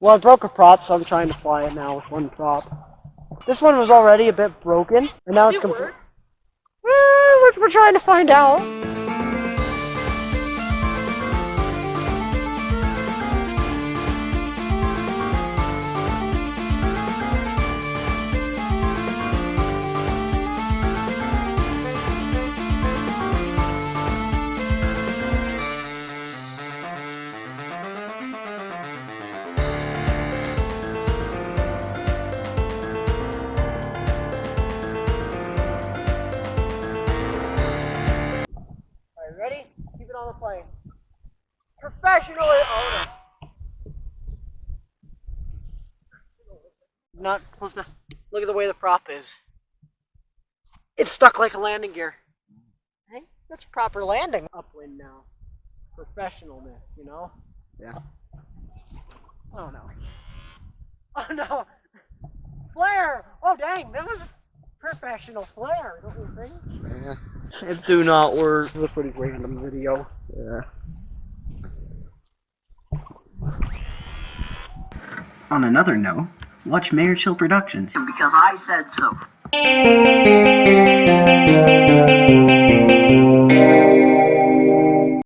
Well, I broke a prop, so I'm trying to fly it now with one prop. This one was already a bit broken, and now it's complete. We're trying to find out. Alright, ready? Keep it on the plane. Professional owner. Not close enough. Look at the way the prop is. It's stuck like a landing gear. Hey, that's proper landing. Upwind now. Professionalness, you know? Yeah. Oh no. Oh no. Flare! Oh dang, that was a professional flare, don't you think? Yeah. It do not work. This is a pretty random video. Yeah. On another note, watch Mayor Chill Productions. Because I said so.